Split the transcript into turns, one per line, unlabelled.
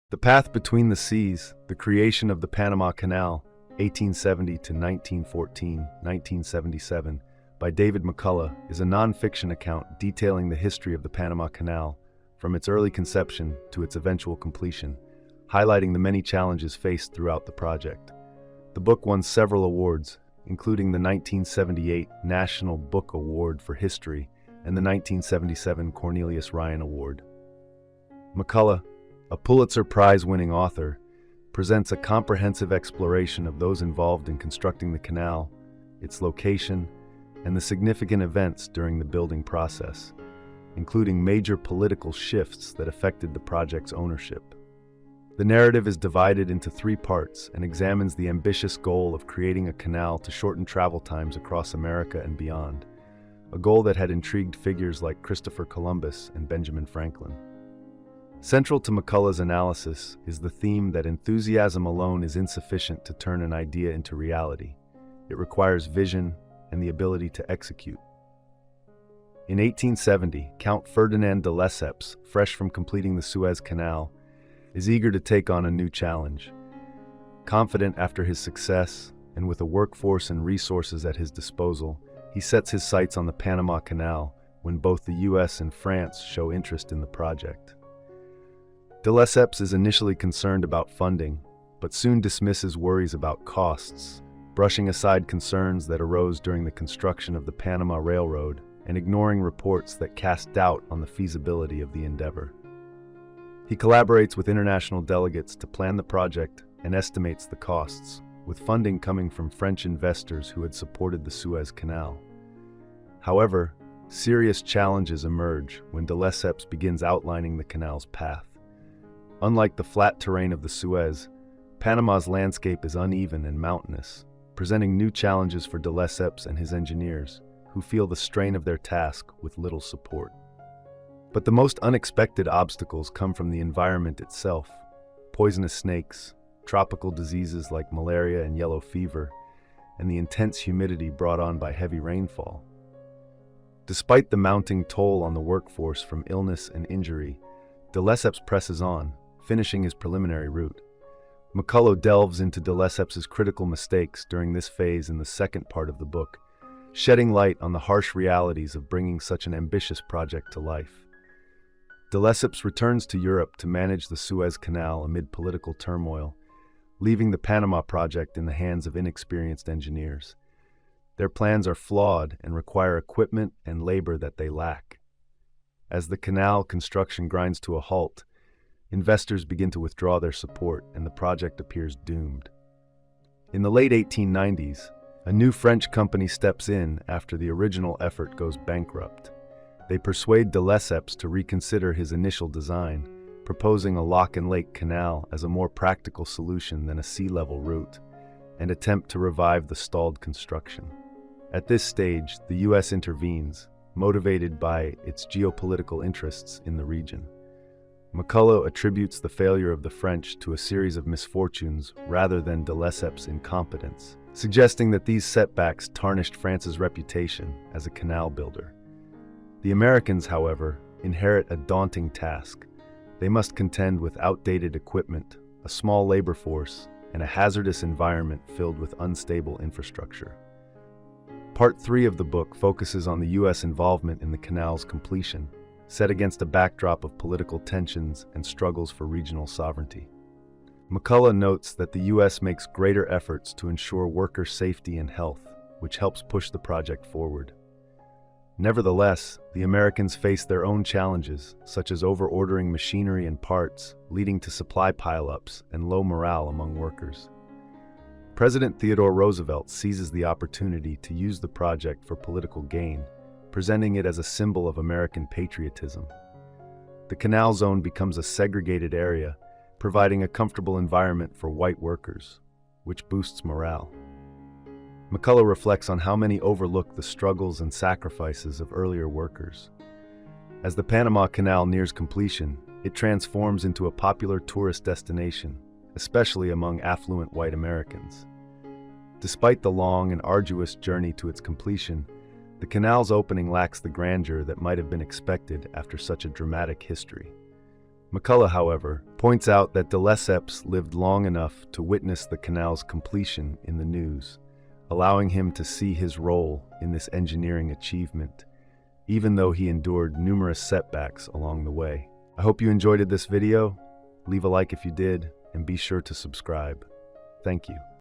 The Path Between the Seas, The Creation of the Panama Canal, 1870 to 1914, 1977, by David McCullough, is a non-fiction account detailing the history of the Panama Canal, from its early conception to its eventual completion, highlighting the many challenges faced throughout the project. The book won several awards, including the 1978 National Book Award for History and the 1977 Cornelius Ryan Award. McCullough, a Pulitzer Prize-winning author, presents a comprehensive exploration of those involved in constructing the canal, its location, and the significant events during the building process, including major political shifts that affected the project's ownership. The narrative is divided into three parts and examines the ambitious goal of creating a canal to shorten travel times across America and beyond, a goal that had intrigued figures like Christopher Columbus and Benjamin Franklin. Central to McCullough's analysis is the theme that enthusiasm alone is insufficient to turn an idea into reality. It requires vision and the ability to execute. In 1870, Count Ferdinand de Lesseps, fresh from completing the Suez Canal, is eager to take on a new challenge. Confident after his success, and with a workforce and resources at his disposal, he sets his sights on the Panama Canal when both the US and France show interest in the project. De Lesseps is initially concerned about funding, but soon dismisses worries about costs, brushing aside concerns that arose during the construction of the Panama Railroad and ignoring reports that cast doubt on the feasibility of the endeavor. He collaborates with international delegates to plan the project and estimates the costs, with funding coming from French investors who had supported the Suez Canal. However, serious challenges emerge when de Lesseps begins outlining the canal's path. Unlike the flat terrain of the Suez, Panama's landscape is uneven and mountainous, presenting new challenges for de Lesseps and his engineers, who feel the strain of their task with little support. But the most unexpected obstacles come from the environment itself: poisonous snakes, tropical diseases like malaria and yellow fever, and the intense humidity brought on by heavy rainfall. Despite the mounting toll on the workforce from illness and injury, de Lesseps presses on, finishing his preliminary route. McCullough delves into de Lesseps's critical mistakes during this phase in the second part of the book, shedding light on the harsh realities of bringing such an ambitious project to life. De Lesseps returns to Europe to manage the Suez Canal amid political turmoil, leaving the Panama project in the hands of inexperienced engineers. Their plans are flawed and require equipment and labor that they lack. As the canal construction grinds to a halt, investors begin to withdraw their support and the project appears doomed. In the late 1890s, a new French company steps in after the original effort goes bankrupt. They persuade de Lesseps to reconsider his initial design, proposing a lock-and-lake canal as a more practical solution than a sea-level route, and attempt to revive the stalled construction. At this stage, the US intervenes, motivated by its geopolitical interests in the region. McCullough attributes the failure of the French to a series of misfortunes rather than de Lesseps' incompetence, suggesting that these setbacks tarnished France's reputation as a canal builder. The Americans, however, inherit a daunting task. They must contend with outdated equipment, a small labor force, and a hazardous environment filled with unstable infrastructure. Part 3 of the book focuses on the U.S. involvement in the canal's completion, set against a backdrop of political tensions and struggles for regional sovereignty. McCullough notes that the U.S. makes greater efforts to ensure worker safety and health, which helps push the project forward. Nevertheless, the Americans face their own challenges, such as over-ordering machinery and parts, leading to supply pileups and low morale among workers. President Theodore Roosevelt seizes the opportunity to use the project for political gain, presenting it as a symbol of American patriotism. The canal zone becomes a segregated area, providing a comfortable environment for white workers, which boosts morale. McCullough reflects on how many overlook the struggles and sacrifices of earlier workers. As the Panama Canal nears completion, it transforms into a popular tourist destination, especially among affluent white Americans. Despite the long and arduous journey to its completion, the canal's opening lacks the grandeur that might have been expected after such a dramatic history. McCullough, however, points out that de Lesseps lived long enough to witness the canal's completion in the news, allowing him to see his role in this engineering achievement, even though he endured numerous setbacks along the way. I hope you enjoyed this video. Leave a like if you did, and be sure to subscribe. Thank you.